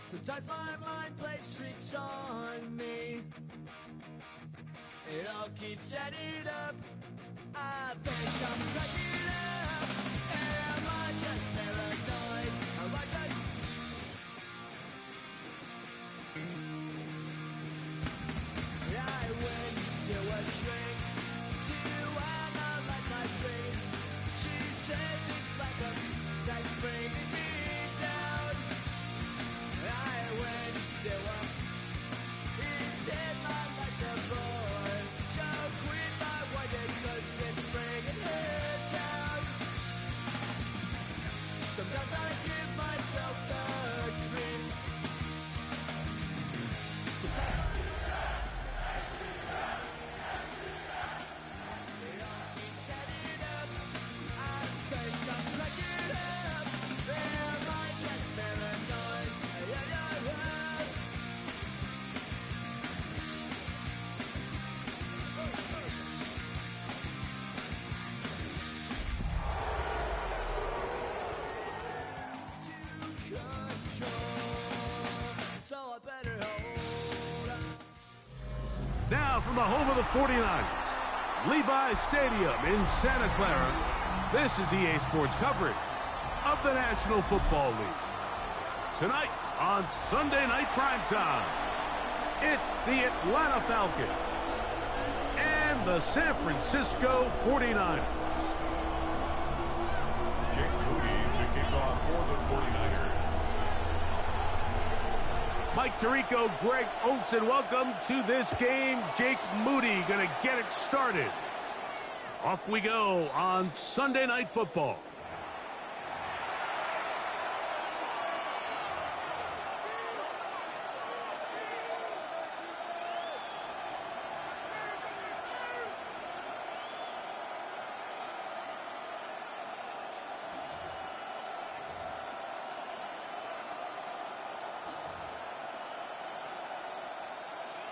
Sometimes my mind plays tricks on me. It all keeps adding up. I think I'm cracking up. Am I just paranoid? Am I just... I went to a shrink to analyze my dreams. She says it's like a that's bringing me down. I went to a... He said my life's a bore. So quit my wonder cause it's bringing her down. Sometimes I give myself the creeps. Sometimes it all keeps adding up. I think I'm cracking up. Am I just paranoid? Yeah. So I better hold on. Now from the home of the 49ers, Levi's Stadium in Santa Clara, this is EA Sports coverage of the National Football League. Tonight on Sunday Night Primetime, it's the Atlanta Falcons and the San Francisco 49ers. Jake Moody to kick off for the 49ers. Mike Tirico, Greg Olson, welcome to this game. Jake Moody going to get it started. Off we go on Sunday Night Football.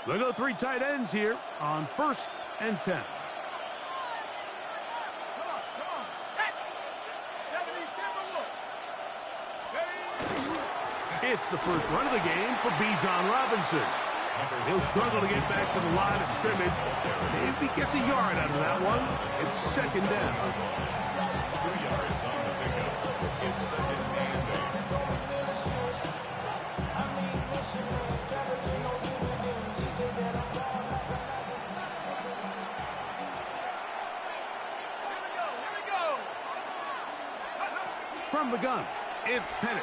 They'll go three tight ends here on 1st and 10. It's the first run of the game for Bijan Robinson. He'll struggle to get back to the line of scrimmage. Maybe he gets a yard out of that one. It's 2nd down. 2 yards on the pickup. It's 2nd and 8. From the gun, it's Penix.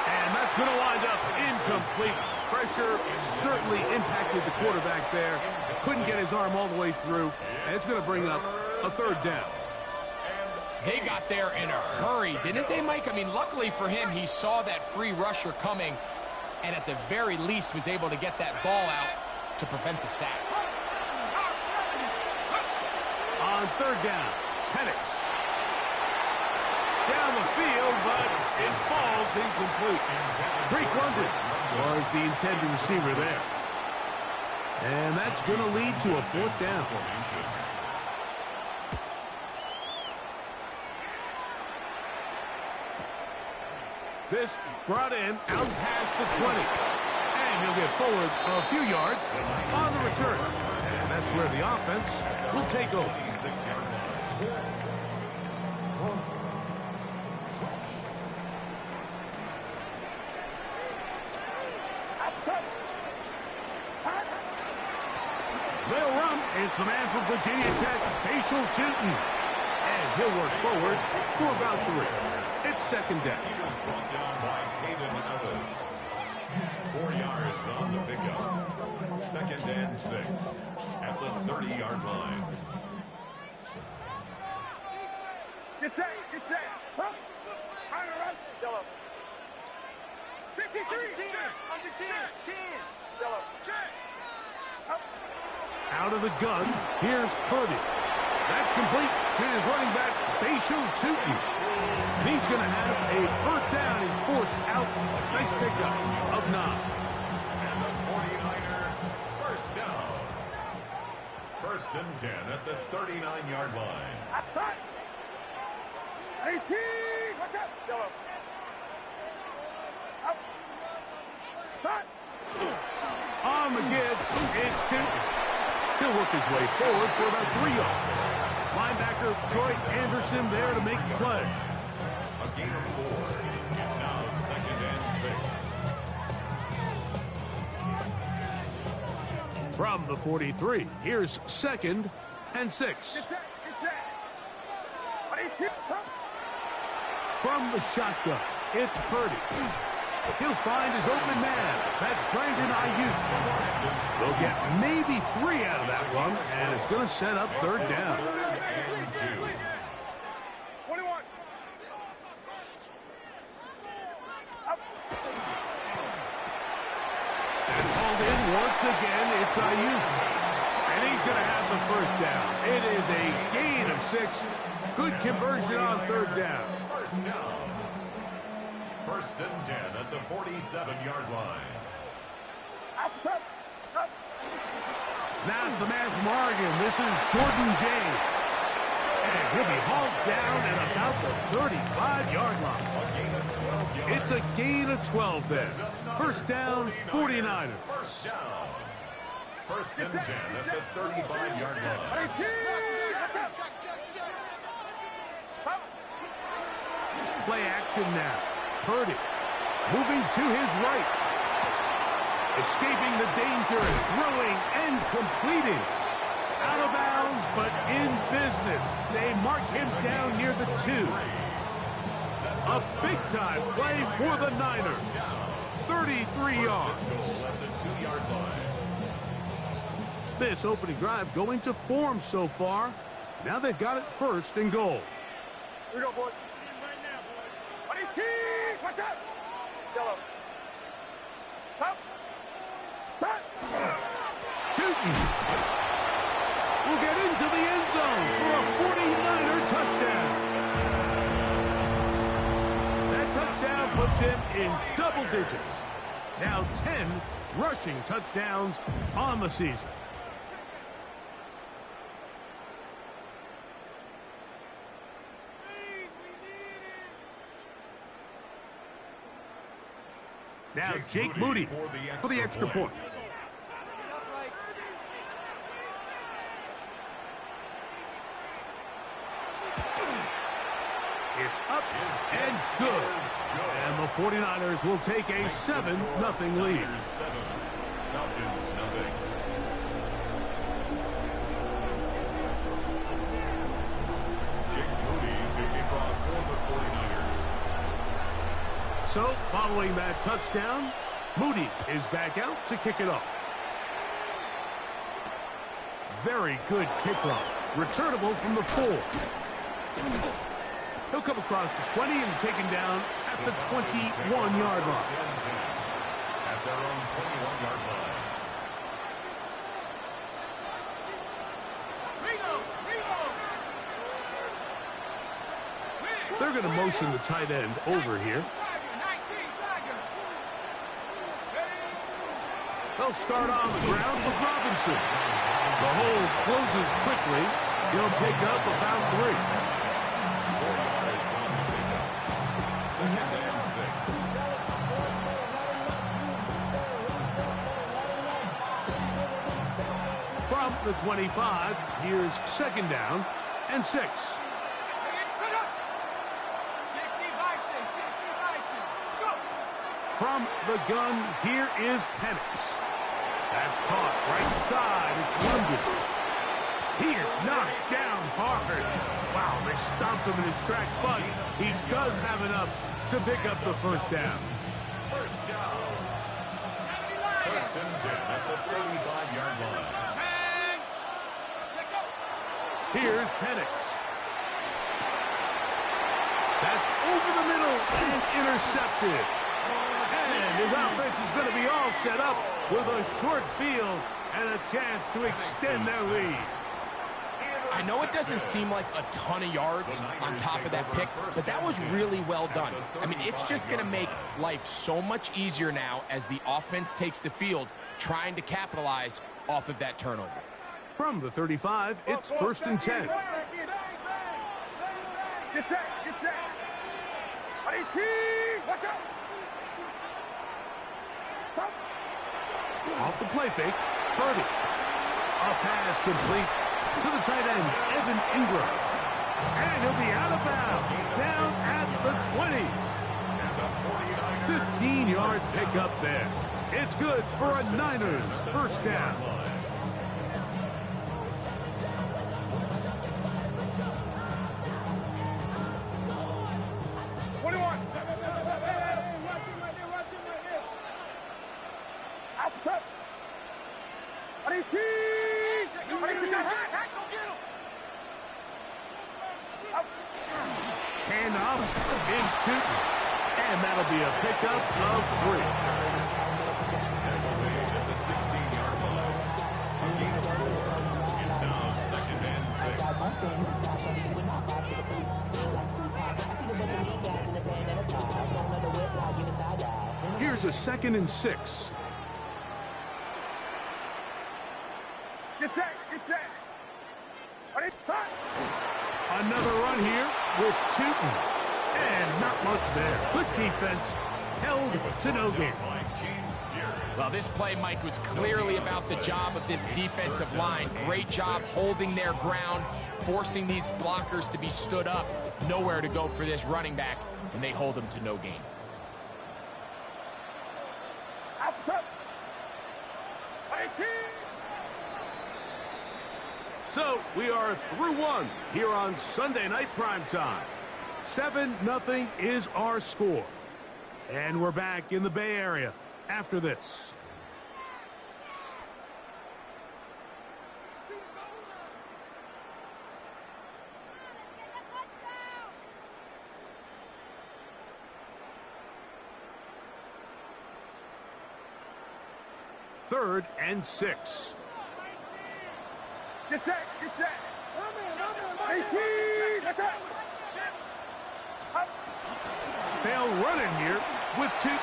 And that's going to wind up incomplete. Pressure certainly impacted the quarterback there. Couldn't get his arm all the way through. And it's going to bring up a 3rd down. They got there in a hurry, didn't they, Mike? I mean, luckily for him, he saw that free rusher coming and at the very least was able to get that ball out to prevent the sack. On 3rd down, Penix. Down the field, but it falls incomplete. Drake London was the intended receiver there. And that's going to lead to a 4th down. This brought in out past the 20. And he'll get forward a few yards on the return. And that's where the offense will take over. They'll run. It's the man from Virginia Tech, Facial Tootin. And he'll work forward for about 3. It's 2nd down. He was brought down by Caden Ellis. 4 yards on the pickup. 2nd and 6 at the 30-yard line. Get set. Pump. Higher rush. Yellow. 53. Under 10. Yellow. Up. Out of the gun, here's Purdy. That's complete to his running back, Facial Tootin. He's going to have a 1st down. He's forced out. Nice pickup of 9. And the 49ers, 1st down. 1st and 10 at the 39-yard line. 18. Watch out. Yellow. Up. Start. On the give, it's two. He'll work his way forward for about 3 yards. Linebacker Troy Anderson there to make the play. A gain of 4. It's now 2nd and 6. From the 43, here's 2nd and 6. Get set. Get set. 22. Up. From the shotgun, it's Purdy. He'll find his open man. That's Brandon Ayuk. They'll get maybe 3 out of that one, and it's going to set up 3rd down. 21. Up. And called in once again, it's Ayuk. And he's going to have the 1st down. It is a gain of 6. Good conversion on 3rd down. 1st down. 1st and 10 at the 47-yard line. Outside. Up. Now it's the man from Oregon. This is Jordan James. And he'll be hauled down at about the 35-yard line. A gain of 12 yards. It's a gain of 12 there. 1st down, 49ers. 1st down. 1st and 10 at the 35-yard line. 22. What's up? Up. Play action now. Purdy moving to his right. Escaping the danger and throwing and completing. Out of bounds, but in business. They mark him down near the 2. A big-time play for the Niners. 33 yards. At the 2-yard line. This opening drive going to form so far. Now they've got it 1st and goal. Here we go, boys. 22. What's up? Yellow. Up. Start. Shooting. Will get into the end zone for a 49er touchdown. That touchdown puts him in double digits. Now 10 rushing touchdowns on the season. Now Jake Moody for the extra point. It's up and good. And the 49ers will take a 7-0 lead. 7. Falcons nothing. Jake Moody to kick off for the 49ers. So, following that touchdown, Moody is back out to kick it off. Very good kickoff. Returnable from the 4. He'll come across the 20 and taken down at the 21-yard line. At their own 21-yard line. They're going to motion the tight end over here. They'll start on the ground with Robinson. The hole closes quickly. He'll pick up about 3. 4 yards on the pickup. 2nd and 6. From the 25, here's 2nd down and 6. From the gun, here is Penix. That's caught right side. It's London. He is knocked down hard. Wow, they stomped him in his tracks, but he does have enough to pick up the 1st down. 1st down. 1st and 10 at the 35-yard line. Here's Penix. That's over the middle and intercepted. And his offense is going to be all set up with a short field and a chance to extend their lead. I know it doesn't seem like a ton of yards on top of that pick, but that was really well done. I mean, it's just going to make life so much easier now as the offense takes the field, trying to capitalize off of that turnover. From the 35, it's 1st and 10. Get set. Get set. 18. Watch out. Off the play fake, Purdy. A pass complete to the tight end, Evan Ingram. And he'll be out of bounds, down at the 20. 15-yard pickup there. It's good for a Niners first down. Handoff is Tootin. And that'll be a pickup of 3. At the 16-yard line. A gain of 4. It's now 2nd and 6. Here's a 2nd and 6. Get set, get set. Another run here with Tootin. And not much there. Good defense. Held to no gain. Well, this play, Mike, was clearly about the job of this defensive line. Great job holding their ground, forcing these blockers to be stood up. Nowhere to go for this running back, and they hold him to no gain. So we are through 1 here on Sunday Night Primetime. 7-0 is our score. And we're back in the Bay Area after this. Third and 6. Get set, get set. 18, that's it. They'll run it here with Tootin.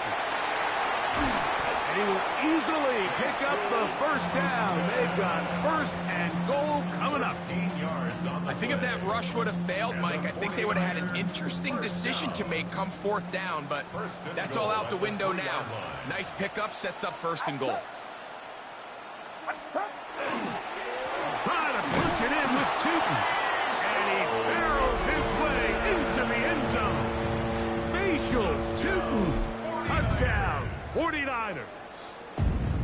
And he will easily pick up the first down. They've got 1st and goal coming up. I think if that rush would have failed, Mike, I think they would have had an interesting decision to make come 4th down, but that's all out the window now. Nice pickup, sets up 1st and goal. Trying to punch it in with Tootin. And he barrels his way into the end zone. Tootin, touchdown, 49ers.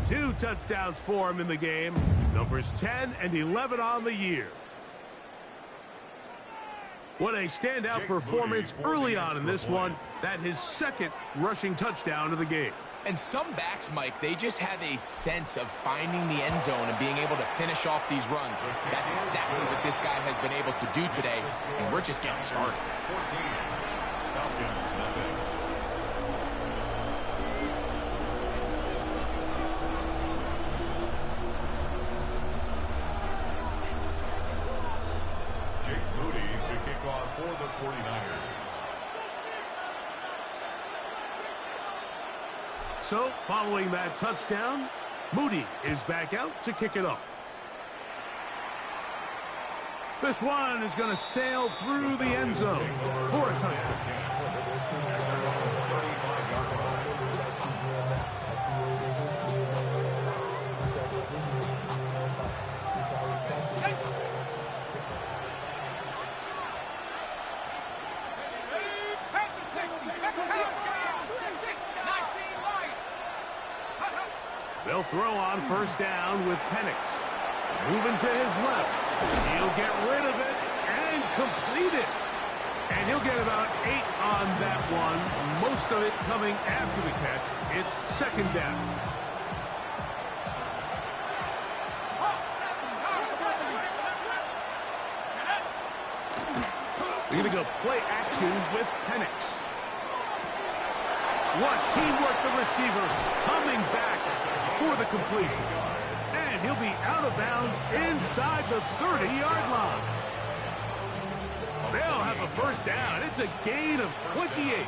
2 touchdowns for him in the game. Numbers 10 and 11 on the year. What a standout performance early on in this one. That his 2nd rushing touchdown of the game. And some backs, Mike, they just have a sense of finding the end zone and being able to finish off these runs. That's exactly what this guy has been able to do today, and we're just getting started. 14. Falcons, nothing. Jake Moody to kick off for the 49ers. So, following that touchdown, Moody is back out to kick it off. This one is going to sail through the end zone for a touchdown. They'll throw on 1st down with Penix. Moving to his left. He'll get rid of it and complete it. And he'll get about 8 on that one. Most of it coming after the catch. It's 2nd down. They're going to go play action with Penix. What teamwork, the receiver coming back for the completion. And he'll be out of bounds inside the 30-yard line. They'll have a 1st down. It's a gain of 28.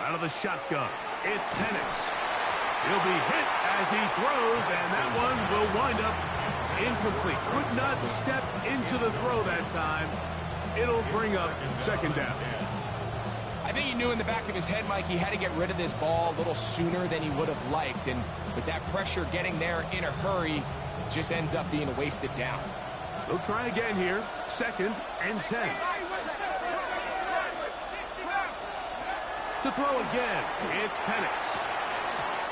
Out of the shotgun, it's Penix. He'll be hit as he throws, and that one will wind up incomplete. Could not step into the throw that time. It'll bring up 2nd down. think he knew in the back of his head, Mike, he had to get rid of this ball a little sooner than he would have liked. And with that pressure getting there in a hurry, it just ends up being a wasted down. They'll try again here. 2nd and 10. To throw again, it's Penix.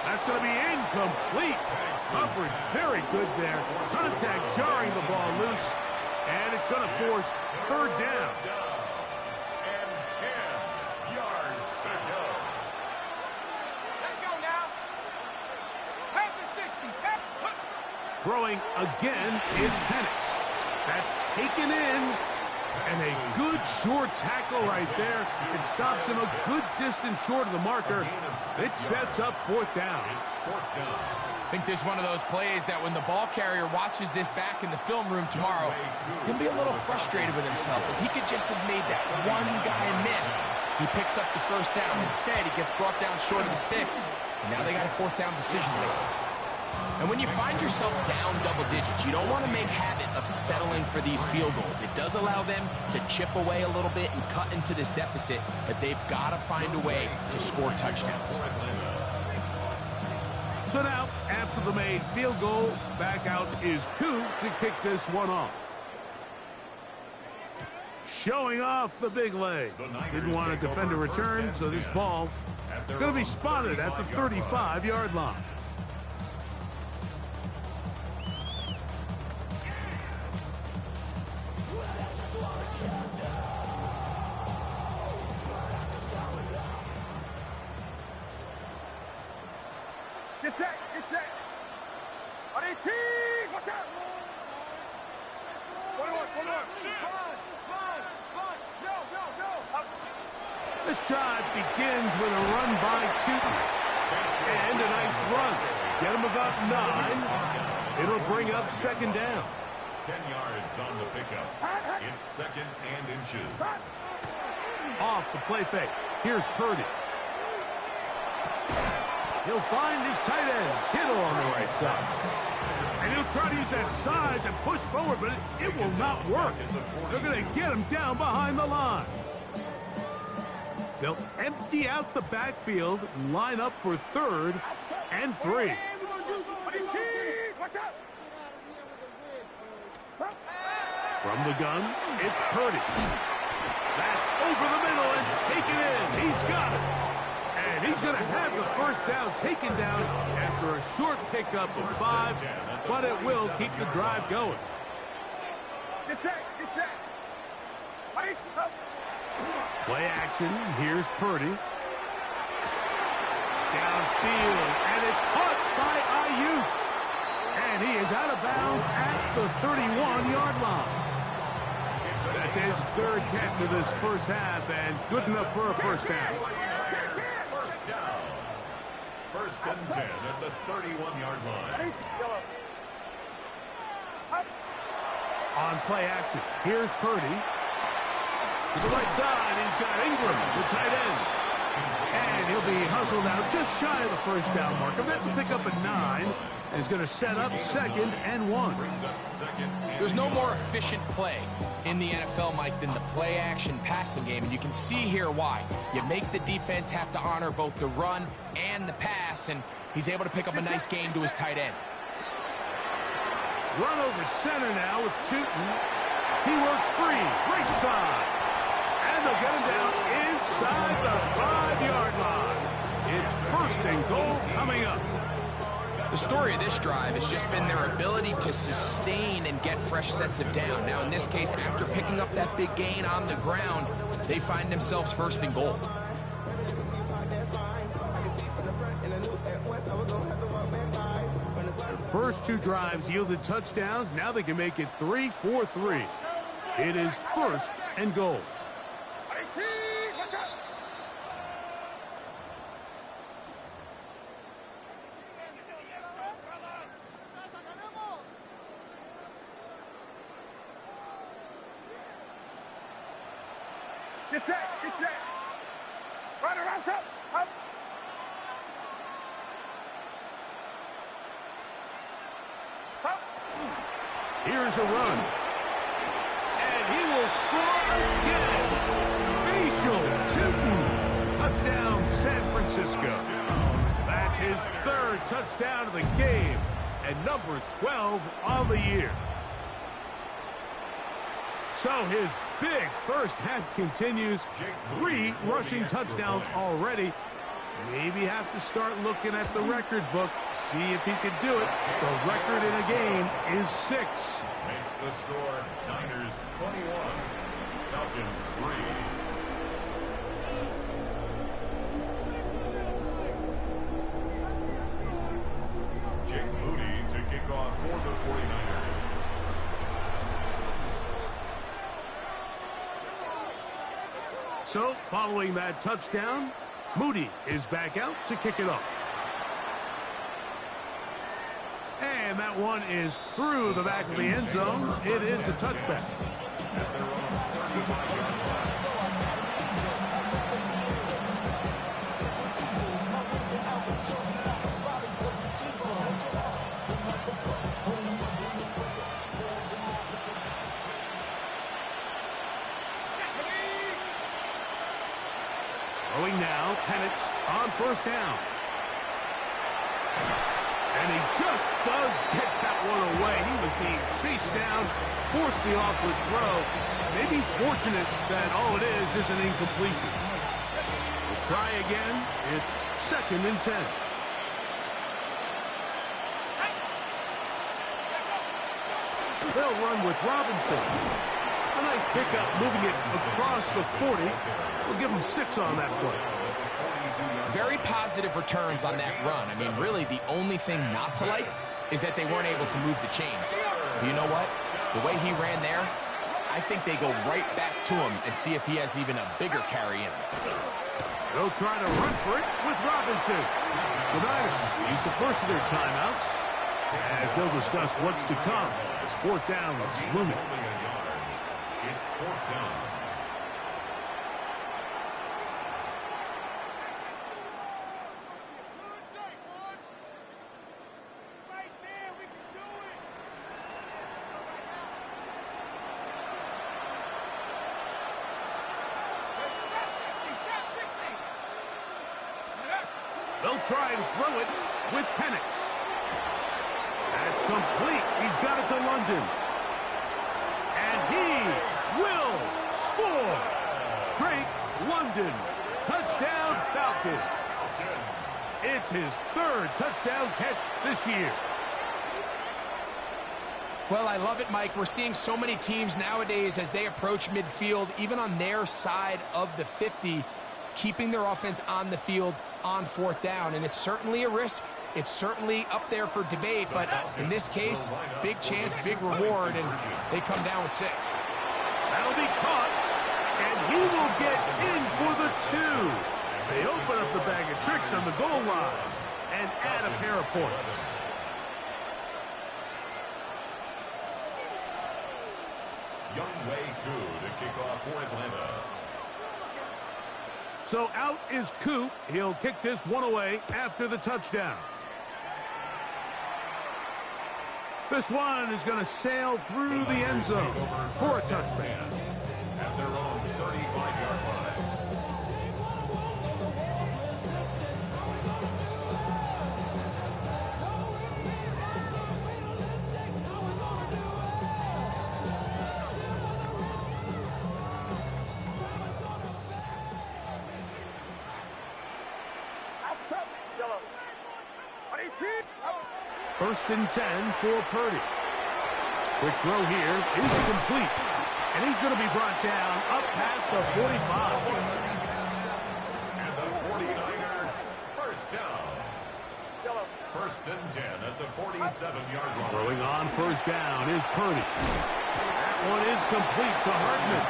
That's going to be incomplete. Coverage very good there. Contact jarring the ball loose. And it's going to force 3rd down. And 10 yards to go. Let's go now. Have the 60. Throwing again, it's Penix. That's taken in. And a good short tackle right there. It stops him a good distance short of the marker. It sets up 4th down. It's 4th down. I think this is one of those plays that when the ball carrier watches this back in the film room tomorrow, he's going to be a little frustrated with himself. If he could just have made that one guy miss, he picks up the 1st down. Instead, he gets brought down short of the sticks. And now they got a 4th down decision to make. And when you find yourself down double digits, you don't want to make habit of settling for these field goals. It does allow them to chip away a little bit and cut into this deficit, but they've got to find a way to score touchdowns. So now, after the made field goal, back out is Koo to kick this one off. Showing off the big leg. Didn't want to defend a return, so this ball is going to be spotted at the 35-yard line. Get set. Get set. On 18. Watch out. 21. This drive begins with a run by Chutin. And a nice run. Get him about 9. It'll bring up 2nd down. 10 yards on the pickup. It's 2nd and inches. Off the play fake. Here's Purdy. He'll find his tight end, Kittle, on the right side. And he'll try to use that size and push forward, but it will not work. They're going to get him down behind the line. They'll empty out the backfield and line up for 3rd and 3. From the gun, it's Purdy. That's over the middle and taken in. He's got it. And he's going to have the 1st down taken down after a short pickup of 5, but it will keep the drive going. Get set. Get set. Play action. Here's Purdy. Downfield, and it's caught by Ayuk. And he is out of bounds at the 31-yard line. That's his 3rd catch of this 1st half, and good enough for a 1st down. 1st and 10 at the 31-yard line. On play action, here's Purdy. To the right side, he's got Ingram, the tight end. And he'll be hustled out just shy of the 1st down marker. That's a pickup at 9. And he's going to set up 2nd and 1. There's no more efficient play in the NFL, Mike, than the play-action passing game, and you can see here why. You make the defense have to honor both the run and the pass, and he's able to pick up a nice gain to his tight end. Run over center now with Chutin. He works free, right side. And they'll get him down inside the 5-yard line. It's 1st and goal coming up. The story of this drive has just been their ability to sustain and get fresh sets of down. Now, in this case, after picking up that big gain on the ground, they find themselves 1st and goal. The first 2 drives yielded touchdowns. Now they can make it 3-4-3. It is 1st and goal. Get set. Get set. Run around, up. Here's a run. And he will score again. Facial Chutin. Francisco. That's his third touchdown of the game and number 12 on the year. So his big first half continues. 3 rushing touchdowns already. Maybe have to start looking at the record book, see if he could do it. The record in a game is 6. Makes the score Niners 21, Falcons 3. Jake Moody to kick off for the 49ers. So, following that touchdown, Moody is back out to kick it off. And that one is through the back of the end zone. It is a touchback. Throwing now, Penix on first down. And he just does get that one away. He was being chased down, forced the awkward throw. Maybe he's fortunate that all it is an incompletion. We'll try again. It's 2nd and 10. They'll run with Robinson. A nice pickup, moving it across the 40. We'll give him 6 on that play. Very positive returns on that run. I mean, really, the only thing not to like is that they weren't able to move the chains. But you know what? The way he ran there, I think they go right back to him and see if he has even a bigger carry in him. They'll try to run for it with Robinson. The Niners use the first of their timeouts as they'll discuss what's to come as 4th down is looming. It's 4th down. They'll try and throw it with Penix. That's complete. He's got it to London. And he will score. Drake London. Touchdown Falcons. It's his 3rd touchdown catch this year. Well, I love it, Mike. We're seeing so many teams nowadays as they approach midfield, even on their side of the 50, keeping their offense on the field on 4th down. And it's certainly a risk. It's certainly up there for debate, but in this case, big chance, big reward, and they come down with 6. That'll be caught, and he will get in for the 2. They open up the bag of tricks on the goal line and add a pair of points. Younghoe Koo to kick off for Atlanta. So out is Koo. He'll kick this one away after the touchdown. This one is going to sail through the end zone for a touchdown. At their own 35-yard line. First and 10 for Purdy. Quick throw here is complete. And he's going to be brought down up past the 45. And the 49er first down. 1st and 10 at the 47-yard line. Throwing on first down is Purdy. That one is complete to Hartman.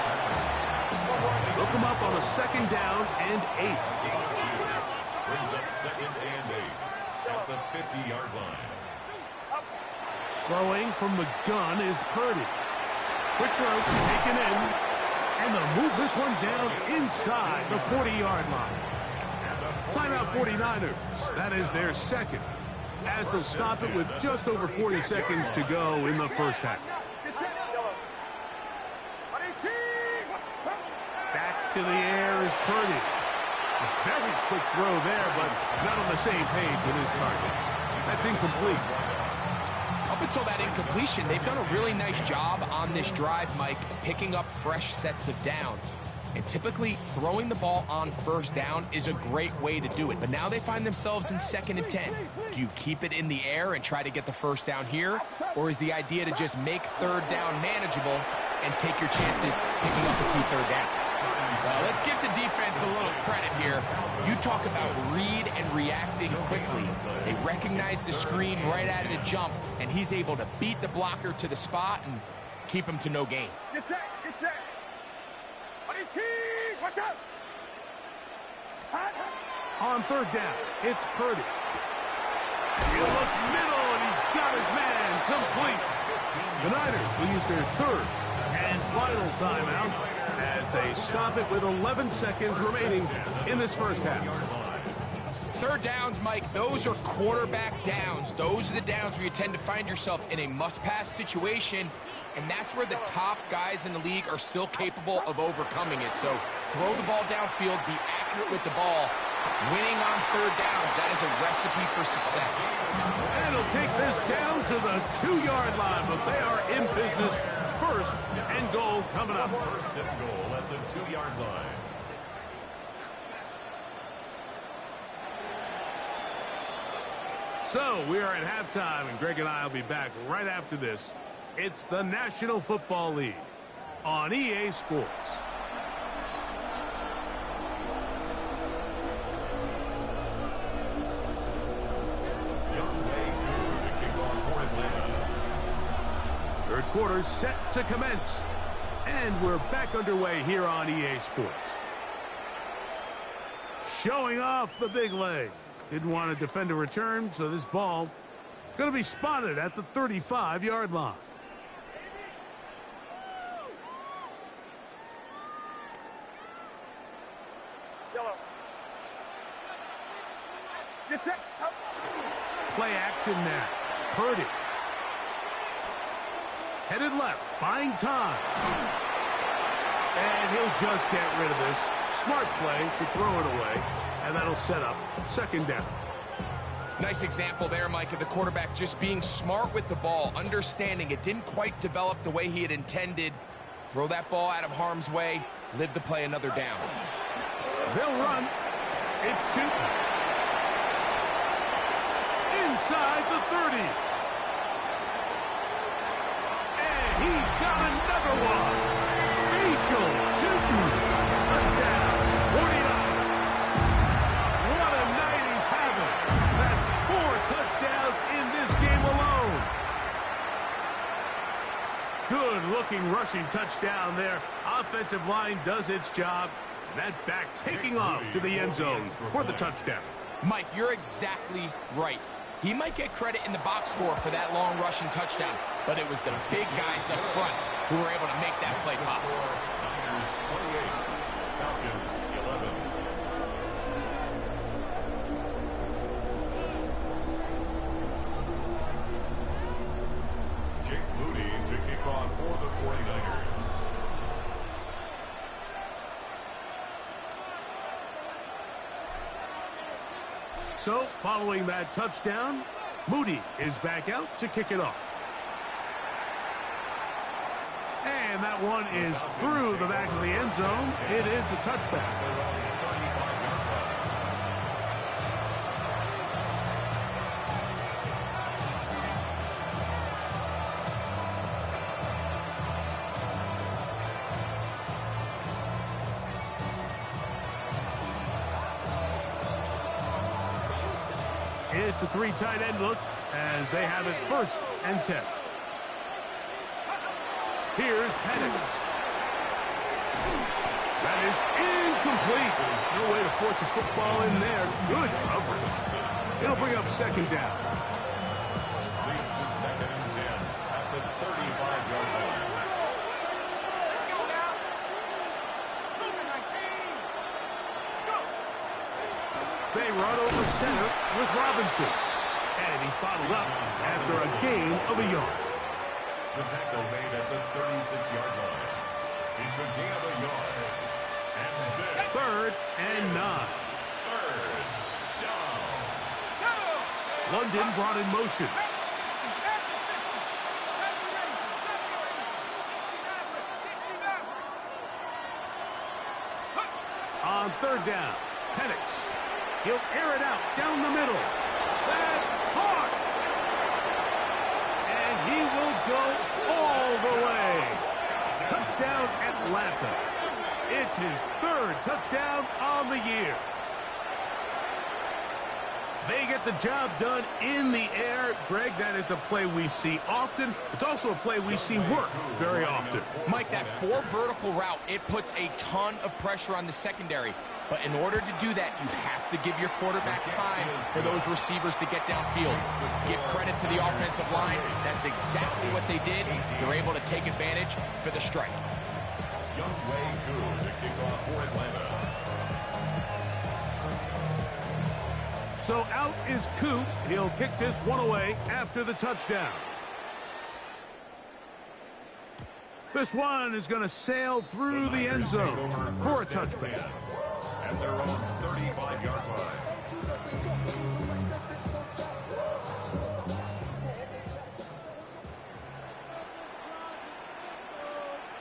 Look him up on a 2nd down and 8. Brings up 2nd and 8 at the 50-yard line. Throwing from the gun is Purdy. Quick throw taken in. And they'll move this one down inside the 40-yard line. Timeout 49ers. That is their 2nd. As they'll stop it with just over 40 seconds to go in the first half. Back to the air is Purdy. Very quick throw there, but not on the same page with his target. That's incomplete. Up until that incompletion, they've done a really nice job on this drive, Mike, picking up fresh sets of downs. And typically, throwing the ball on first down is a great way to do it. But now they find themselves in 2nd and 10. Do you keep it in the air and try to get the first down here? Or is the idea to just make 3rd down manageable and take your chances picking up the key 3rd down? Well, let's give the defense a little credit here. You talk about read and reacting quickly. They recognize the screen right out of the jump, and he's able to beat the blocker to the spot and keep him to no gain. Get set, get set. Watch out. On 3rd down, it's Purdy. He'll look middle, and he's got his man complete. The Niners will use their 3rd and final timeout as they stop it with 11 seconds remaining in this first half. 3rd downs, Mike, those are quarterback downs. Those are the downs where you tend to find yourself in a must-pass situation, and that's where the top guys in the league are still capable of overcoming it. So throw the ball downfield, be accurate with the ball. Winning on 3rd downs, that is a recipe for success. And he'll take this down to the 2-yard line, but they are in business. 1st and goal coming up. 1st and goal at the 2-yard line. So we are at halftime, and Greg and I will be back right after this. It's the National Football League on EA Sports. Third quarter set to commence, and we're back underway here on EA Sports. Showing off the big leg. Didn't want to defend a return, so this ball going to be spotted at the 35-yard line. Yellow. Get set. Play action now. Purdy. Headed left, buying time. And he'll just get rid of this. Smart play to throw it away, and that'll set up 2nd down. Nice example there, Mike, of the quarterback just being smart with the ball, understanding it didn't quite develop the way he had intended. Throw that ball out of harm's way, live to play another down. They'll run. It's Chooton. Inside the 30. And he's got another one. Rachel Chooton. Touchdown. 49. What a night he's having. That's 4 touchdowns in this game alone. Good-looking rushing touchdown there. Offensive line does its job. And that back taking off to the end zone for the touchdown. Mike, you're exactly right. He might get credit in the box score for that long rushing touchdown, but it was the big guys up front who were able to make that play possible. Niners 28, Falcons 11. Jake Moody to kick off for the 49ers. So, following that touchdown, Moody is back out to kick it off. And that one is through the back of the end zone. It is a touchback. It's a 3 tight end look as they have it 1st and 10. Here's Penix. That is incomplete. There's no way to force a football in there. Good coverage. It'll bring up 2nd down. Leads to 2nd and 10 at the 35-yard line. Let's go now. Move it, 19. Let's go. They run over center with Robinson. And he's bottled up after a gain of a yard. The tackle made at the 36-yard line. It's a gain of a yard. And this 3rd and 9. London brought in motion. On third down, Penix. He'll air it out down the middle. That's hard. And he will go all the way. Touchdown, Atlanta. It's his third touchdown on the year. They get the job done in the air. Greg, that is a play we see often. It's also a play we see work very often. Mike, that 4 vertical route, it puts a ton of pressure on the secondary. But in order to do that, you have to give your quarterback time for those receivers to get downfield. Give credit to the offensive line. That's exactly what they did. They're able to take advantage for the strike. Young Wei Koo to kick off for Atlanta. So out is Koo. He'll kick this one away after the touchdown. This one is going to sail through the end zone for a touchdown. At their own 35-yard line.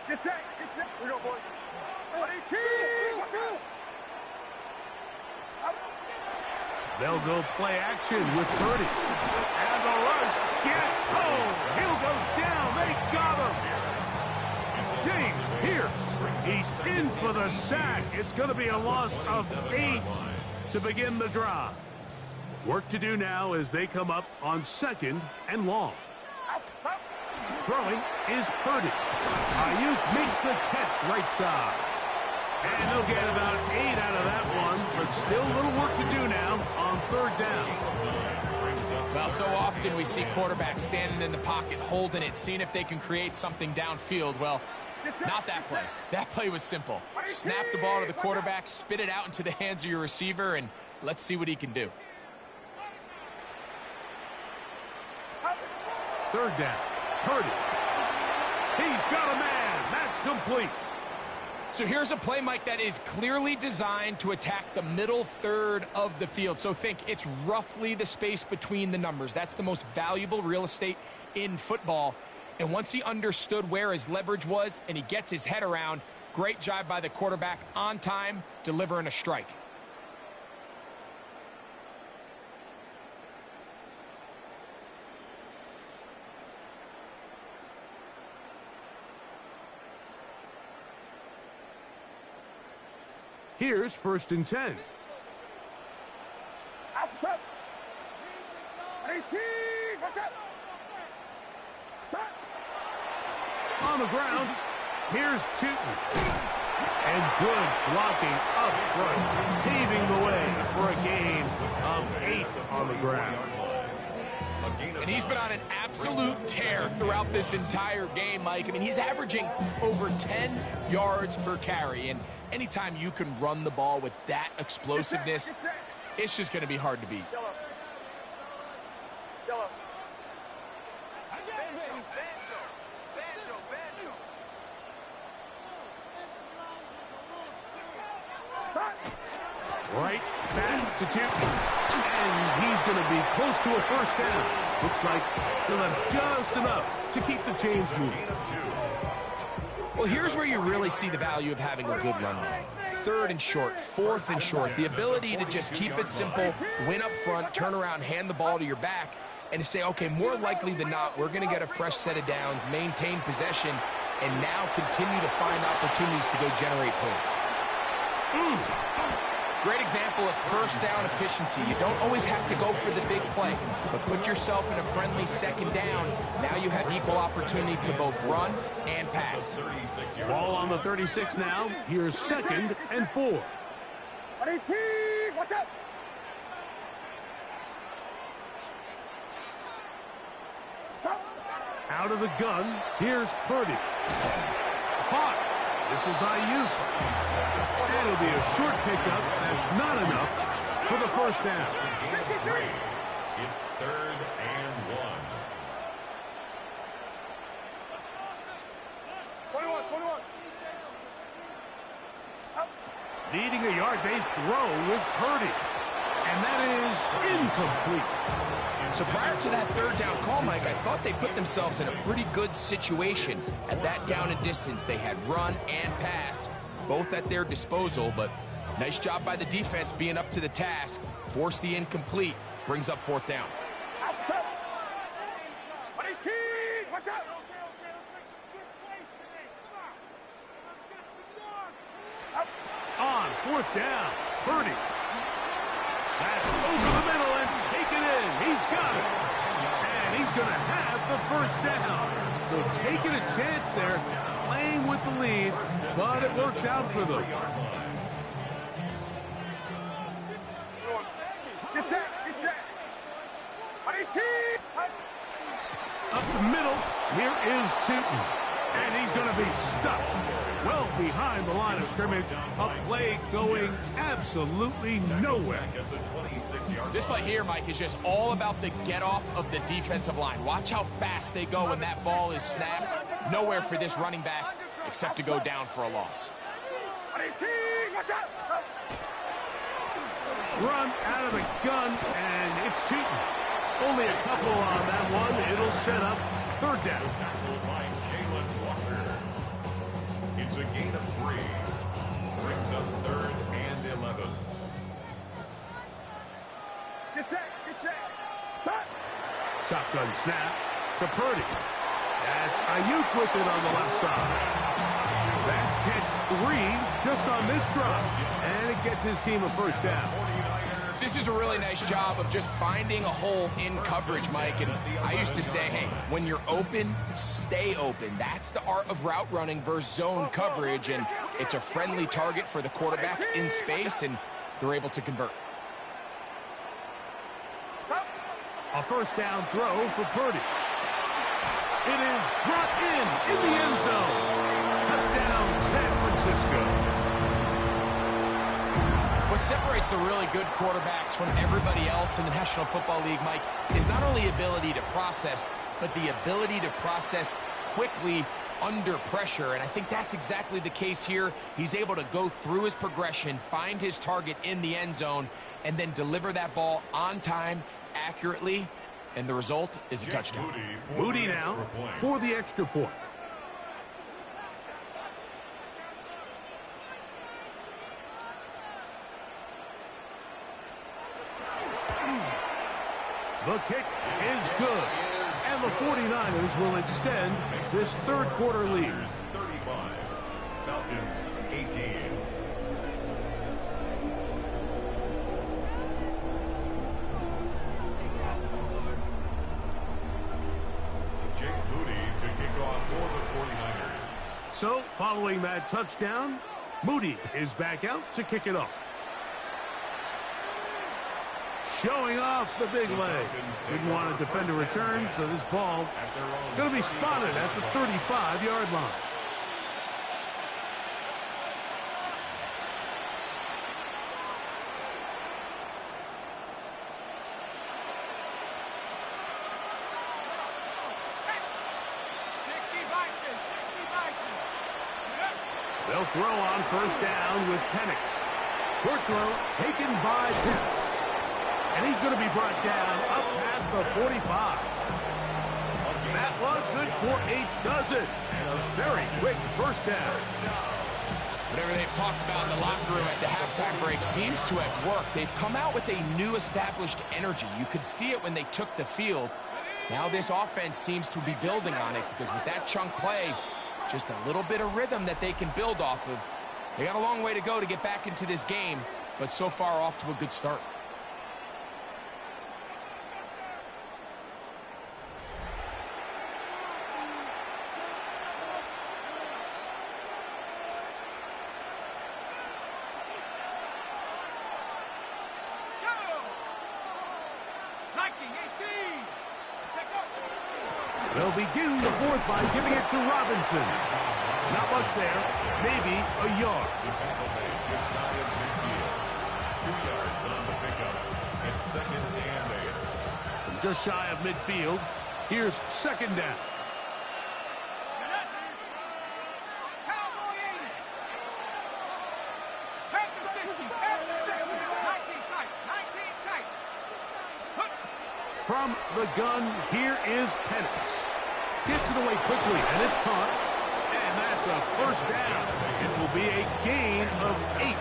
Get set. Here we go, boy. 18. Watch out. They'll go play action with Purdy. And the rush gets home. He'll go down. They got him. James Pierce. He's in for the sack. It's going to be a loss of 8 to begin the drive. Work to do now as they come up on second and long. Throwing is Purdy. Ayuk makes the catch right side. And they'll get about 8 out of that one, but still a little work to do now on third down. Well, so often we see quarterbacks standing in the pocket, holding it, seeing if they can create something downfield. Well, not that play. That play was simple. Snap the ball to the quarterback, spit it out into the hands of your receiver, and let's see what he can do. Third down. Purdy. He's got a man. That's complete. So here's a play, Mike, that is clearly designed to attack the middle third of the field. So think it's roughly the space between the numbers. That's the most valuable real estate in football. And once he understood where his leverage was and he gets his head around, great job by the quarterback on time, delivering a strike. Here's 1st and 10. Outside. 18. Watch out. On the ground, here's Tootin. And good blocking up front, paving the way for a gain of 8 on the ground. And he's been on an absolute tear throughout this entire game, Mike. I mean, he's averaging over 10 yards per carry. And anytime you can run the ball with that explosiveness, it's just going to be hard to beat. Yellow. Right back to Tootin. And he's going to be close to a first down. Looks like he'll have just enough to keep the chains moving. Well, here's where you really see the value of having a good run game. 3rd and short, 4th and short. The ability to just keep it simple, win up front, turn around, hand the ball to your back, and to say, okay, more likely than not, we're going to get a fresh set of downs, maintain possession, and now continue to find opportunities to go generate points. Great example of first down efficiency. You don't always have to go for the big play, but put yourself in a friendly second down. Now you have equal opportunity to both run and pass. Ball on the 36 now. Here's 2nd and 4. 18. Watch out. Out of the gun, here's Purdy. Caught. This is Ayuk. And it'll be a short pickup. That's not enough for the first down. It's 3rd and 1. 21. Needing a yard, they throw with Purdy. And that is incomplete. So prior to that third down call, Mike, I thought they put themselves in a pretty good situation. At that down and distance, they had run and pass, both at their disposal, but nice job by the defense being up to the task. Force the incomplete, brings up fourth down. Outside. 18. Watch out. On fourth down, Purdy. That's over the middle and taken in. He's got it. And he's going to have the first down. So taking a chance there, playing with the lead, but it works out for them. Get set. Get set. 18. Up the middle, here is Tootin. And he's going to be stuck well behind the line of scrimmage. A play going absolutely nowhere. This play here, Mike, is just all about the get-off of the defensive line. Watch how fast they go when that ball is snapped. Nowhere for this running back except to go down for a loss. 18. Watch out. Run out of the gun, and it's Tootin. Only a couple on that one. It'll set up third down. It's a gain of 3. Brings up 3rd and 11. Get set. Get set. Stop. Shotgun snap to Purdy. That's Ayuk with it on the left side. That's catch 3 just on this drive. And it gets his team a first down. This is a really nice job of just finding a hole in coverage, Mike. And I used to say, hey, when you're open, stay open. That's the art of route running versus zone coverage. And it's a friendly target for the quarterback in space, and they're able to convert. A first down throw for Purdy. It is brought in the end zone. Touchdown, San Francisco. What separates the really good quarterbacks from everybody else in the National Football League, Mike, is not only ability to process, but the ability to process quickly under pressure. And I think that's exactly the case here. He's able to go through his progression, find his target in the end zone, and then deliver that ball on time, accurately, and the result is a touchdown. Moody now for the extra point. The kick is good, and the 49ers will extend this third quarter lead. 35, Falcons 18. Jake Moody to kick off for the 49ers. So, following that touchdown, Moody is back out to kick it off. Showing off the big leg. Didn't want to defend a return, so this ball going to be spotted at the 35-yard line. They'll throw on first down with Penix. Short throw taken by Pitts. And he's going to be brought down up past the 45. That one good for 8 does it. And a very quick first down. Whatever they've talked about in the locker room at the halftime break seems to have worked. They've come out with a new established energy. You could see it when they took the field. Now this offense seems to be building on it, because with that chunk play, just a little bit of rhythm that they can build off of. They got a long way to go to get back into this game, but so far off to a good start. They'll begin the fourth by giving it to Robinson. Not much there, maybe a yard. Just shy of midfield. 2 yards on the pickup. It's 2nd and 8. Just shy of midfield. Here's second down. From the gun, here is Penix. Gets it away quickly, and it's caught. And that's a first down. It will be a gain of 8.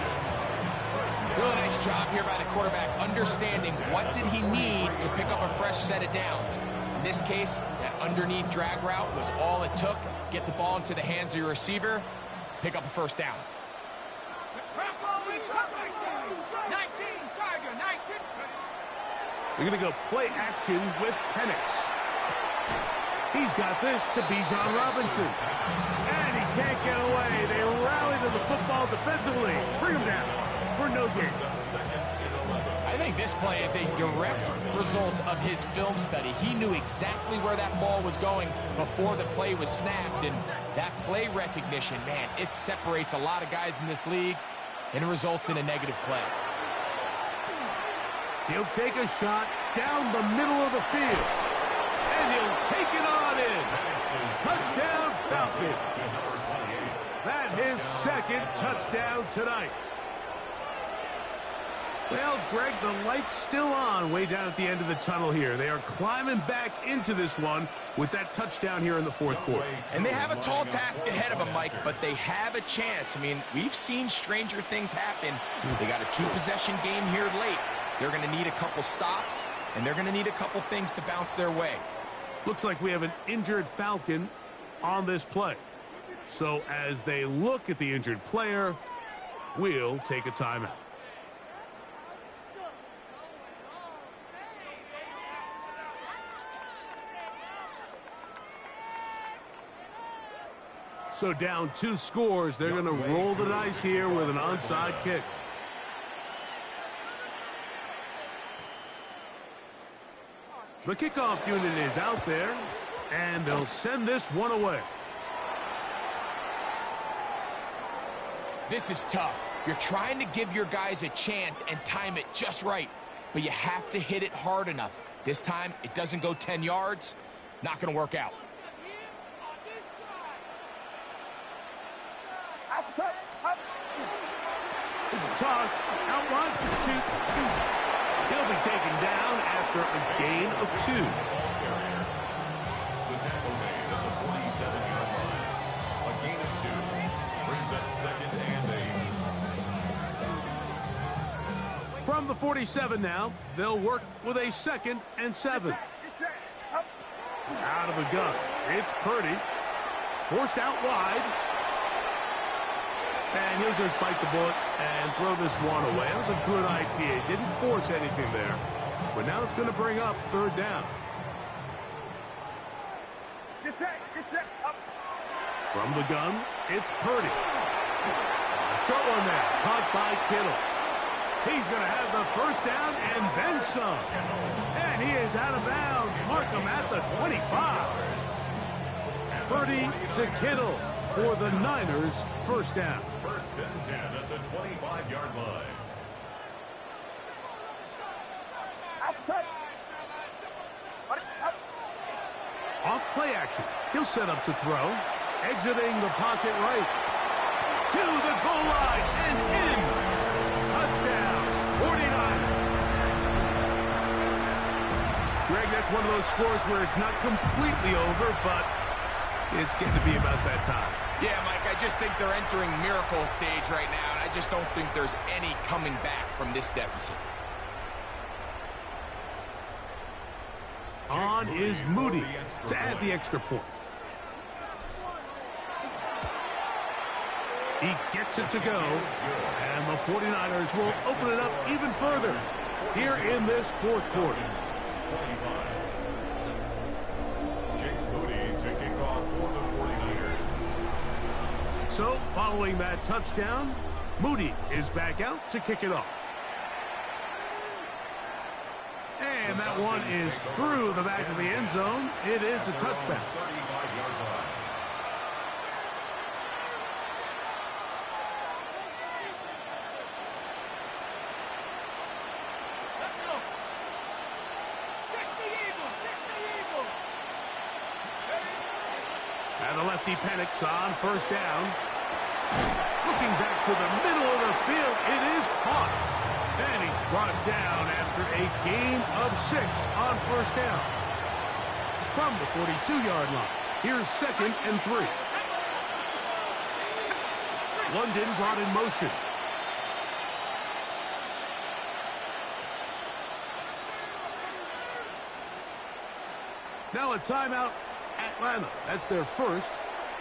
Really nice job here by the quarterback, understanding what did he need to pick up a fresh set of downs. In this case, that underneath drag route was all it took. Get the ball into the hands of your receiver, pick up a first down. 19, Tiger, 19. They're going to go play action with Penix. He's got this to Bijan Robinson. And he can't get away. They rally to the football defensively. Bring him down for no gain. I think this play is a direct result of his film study. He knew exactly where that ball was going before the play was snapped. And that play recognition, man, it separates a lot of guys in this league and results in a negative play. He'll take a shot down the middle of the field. And he'll take it on in. Touchdown, Falcons. That's his second touchdown tonight. Well, Greg, the light's still on way down at the end of the tunnel here. They are climbing back into this one with that touchdown here in the fourth quarter. And they have a tall task ahead of them, Mike, but they have a chance. I mean, we've seen stranger things happen. They got a 2-possession game here late. They're going to need a couple stops, and they're going to need a couple things to bounce their way. Looks like we have an injured Falcon on this play. So as they look at the injured player, we'll take a timeout. So down 2 scores, they're going to roll the dice here with an onside kick. The kickoff unit is out there, and they'll send this one away. This is tough. You're trying to give your guys a chance and time it just right, but you have to hit it hard enough. This time, it doesn't go 10 yards. Not going to work out. It's a toss. Out wide for 2. He'll be taken down after a gain of 2. The tackle made at the 47-yard line. A gain of 2 brings up 2nd and 8. From the 47 now, they'll work with a 2nd and 7. Out of the gun. It's Purdy. Forced out wide. And he'll just bite the bullet and throw this one away. That was a good idea. He didn't force anything there. But now it's going to bring up 3rd down. Get set, up. From the gun, it's Purdy. A short one there, caught by Kittle. He's going to have the first down and then some. And he is out of bounds. Mark him at the 25. Purdy to Kittle for the Niners' first down. 1st and 10 at the 25-yard line. Outside. Off play action. He'll set up to throw. Exiting the pocket right. To the goal line and in. Touchdown, 49ers. Greg, that's one of those scores where it's not completely over, but it's getting to be about that time. Yeah, Mike, I just think they're entering miracle stage right now, and I just don't think there's any coming back from this deficit. On is Moody to add the extra point. He gets it to go, and the 49ers will open it up even further here in this fourth quarter. So, following that touchdown, Moody is back out to kick it off. And that one is through the back of the end zone. It is a touchback. Let's go. 60 Eagles, 60 Eagles. And the lefty Penix on first down. Looking back to the middle of the field, it is caught. And he's brought down after a gain of 6 on first down. From the 42-yard line, here's 2nd and 3. London brought in motion. Now a timeout, Atlanta. That's their first,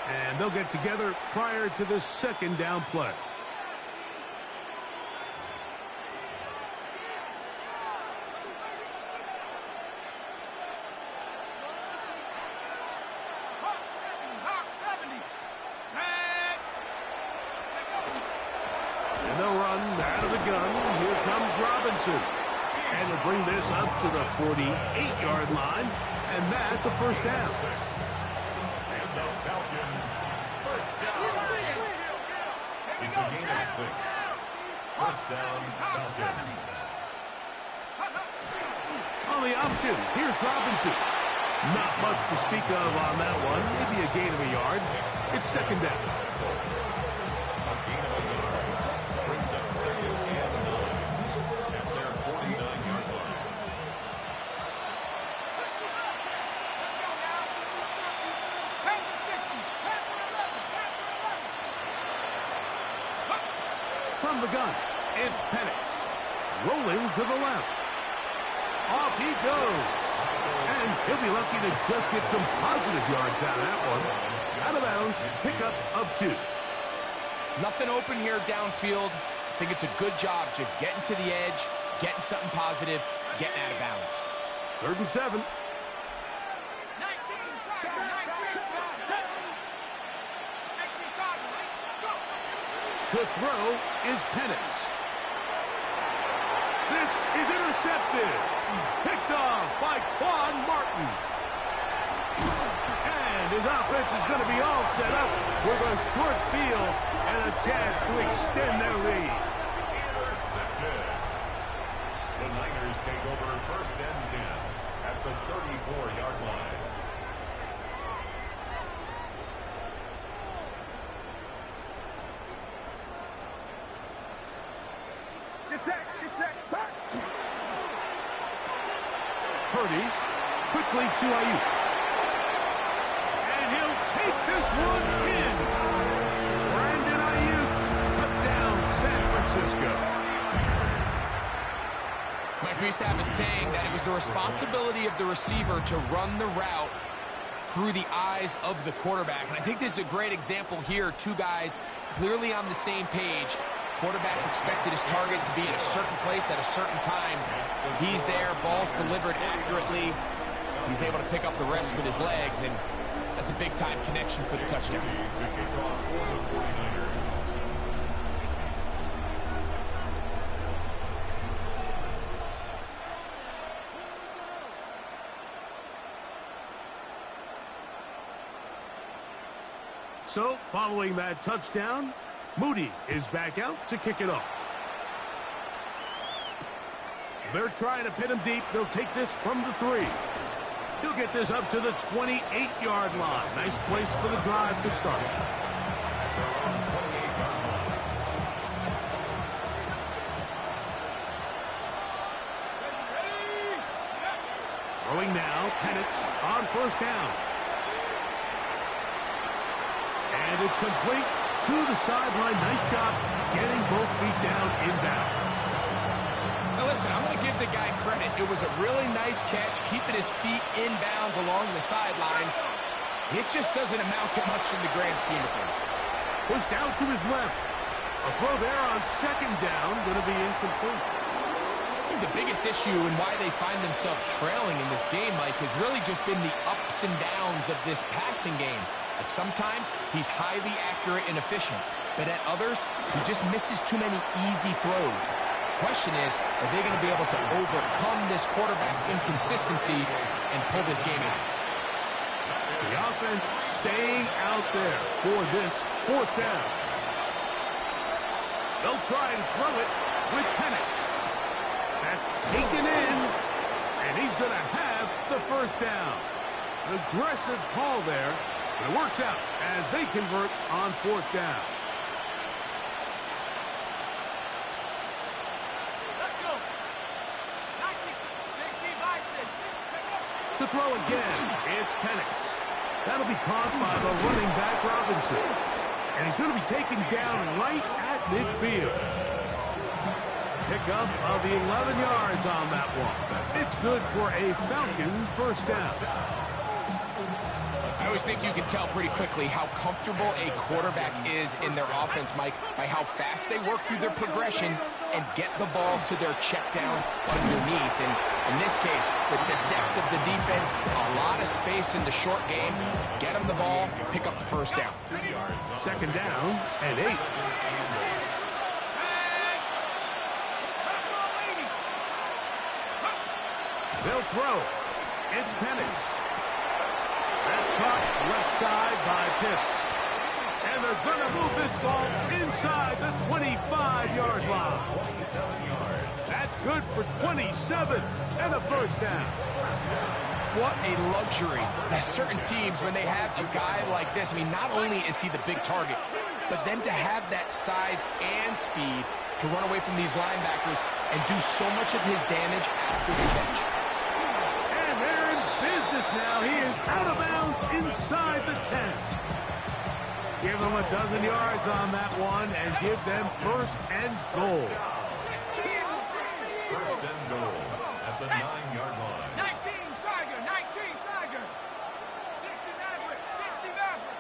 and they'll get together prior to the 2nd down play. And they'll run out of the gun. Here comes Robinson. And they'll bring this up to the 48-yard line. And that's a first down. And the Falcons, first down. It's a gain of 6. First down, Falcons. On the option, here's Robinson. Not much to speak of on that one. Maybe a gain of a yard. It's 2nd down. A gain of a yard brings up 2nd and 9 at their 49-yard line. From the gun, it's Penix. Rolling to the left. Off he goes. And he'll be lucky to just get some positive yards out of that one. Out of bounds, pickup of 2. Nothing open here downfield. I think it's a good job just getting to the edge, getting something positive, getting out of bounds. 3rd and 7. To throw is Penix. This is intercepted. Picked off by Quan Martin. And his offense is going to be all set up with a short field and a chance to extend their lead. Intercepted. The Niners take over 1st and 10 at the 34-yard line. Purdy quickly to Ayuk. And he'll take this one in. Brandon Ayuk, touchdown San Francisco. Mike, we used to have a saying that it was the responsibility of the receiver to run the route through the eyes of the quarterback. And I think this is a great example here. 2 guys clearly on the same page. Quarterback expected his target to be in a certain place at a certain time. He's there, ball's delivered accurately. He's able to pick up the rest with his legs, and that's a big-time connection for the touchdown. To kick off for the 49ers. So, following that touchdown, Moody is back out to kick it off. They're trying to pin him deep. They'll take this from the 3. He'll get this up to the 28-yard line. Nice place for the drive to start. Throwing now, Penix on first down. And it's complete to the sideline. Nice job getting both feet down inbounds. Now listen, I'm going to give the guy credit. It was a really nice catch, keeping his feet inbounds along the sidelines. It just doesn't amount to much in the grand scheme of things. Pushed out to his left. A throw there on 2nd down, going to be incomplete. I think the biggest issue and why they find themselves trailing in this game, Mike, has really just been the ups and downs of this passing game. At sometimes, he's highly accurate and efficient, but at others, he just misses too many easy throws. The question is, are they going to be able to overcome this quarterback inconsistency and pull this game out? The offense staying out there for this 4th down. They'll try and throw it with Penix. That's taken in, and he's going to have the first down. An aggressive call there, but it works out as they convert on 4th down. throw again. It's Penix. That'll be caught by the running back Robinson. And he's going to be taken down right at midfield. Pickup of the 11 yards on that one. It's good for a Falcon first down. I always think you can tell pretty quickly how comfortable a quarterback is in their offense, Mike, by how fast they work through their progression and get the ball to their check down underneath. And in this case, with the depth of the defense, a lot of space in the short game, get them the ball, pick up the first down. Second down and 8. They'll throw. It's Penix. That's caught left side by Pitts. And they're going to move this ball inside the 25-yard line. That's good for 27 and a first down. What a luxury that certain teams, when they have a guy like this, I mean, not only is he the big target, but then to have that size and speed to run away from these linebackers and do so much of his damage after the catch. Now he is out of bounds inside the 10. Give them a dozen yards on that one and give them first and goal. First and goal at the 9-yard line. 19 Tiger, 19 Tiger. 60 Maverick, 60 Maverick.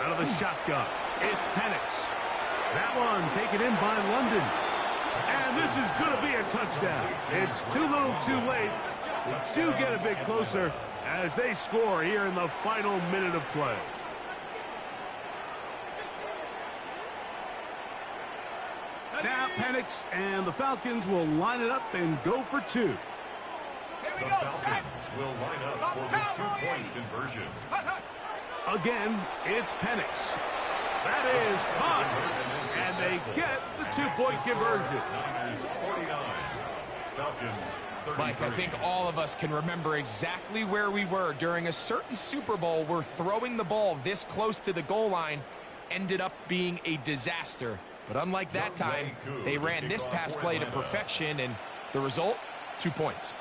Out of the shotgun, it's Penix. That one taken in by London. And this is going to be a touchdown. It's too little too late. They do get a bit closer as they score here in the final minute of play. Now Penix and the Falcons will line it up and go for 2. The Falcons will line up for the 2-point conversion. Again, it's Penix. That is caught, and they get the 2-point conversion. Niners 49, Falcons 33. Mike, I think all of us can remember exactly where we were during a certain Super Bowl where throwing the ball this close to the goal line ended up being a disaster. But unlike that time, they ran this pass play to perfection, and the result, 2 points.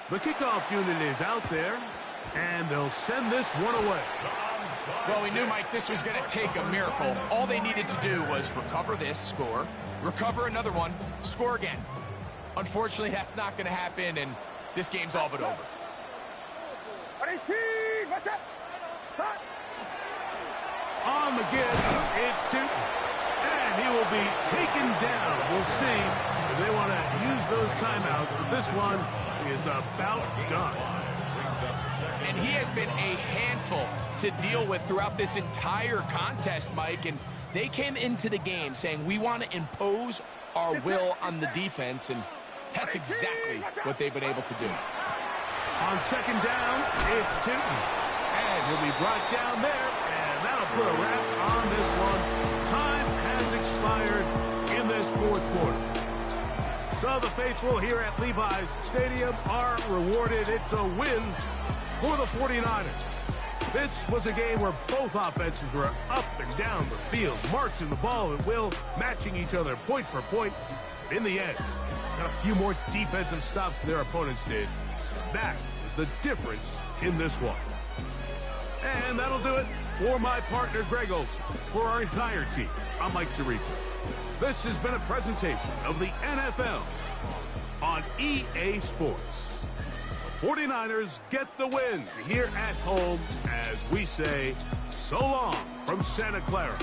The kickoff unit is out there, and they'll send this one away. Well, we knew, Mike, this was going to take a miracle. All they needed to do was recover this, score, recover another one, score again. Unfortunately, that's not going to happen, and this game's all but over. 18, watch out. Start. On the give, it's 2. And he will be taken down. We'll see if they want to use those timeouts, but this one is about done. And he has been a handful to deal with throughout this entire contest, Mike, and they came into the game saying we want to impose our will on the defense, and that's exactly what they've been able to do. On second down, it's 2. And he'll be brought down there, and that'll put a wrap on this one. Time has expired in this fourth quarter. So the faithful here at Levi's Stadium are rewarded. It's a win for the 49ers. This was a game where both offenses were up and down the field, marching the ball at will, matching each other point for point. In the end, got a few more defensive stops than their opponents did. That is the difference in this one. And that'll do it for my partner, Greg Olson. For our entire team, I'm Mike Tirico. This has been a presentation of the NFL on EA Sports. The 49ers get the win here at home as we say so long from Santa Clara.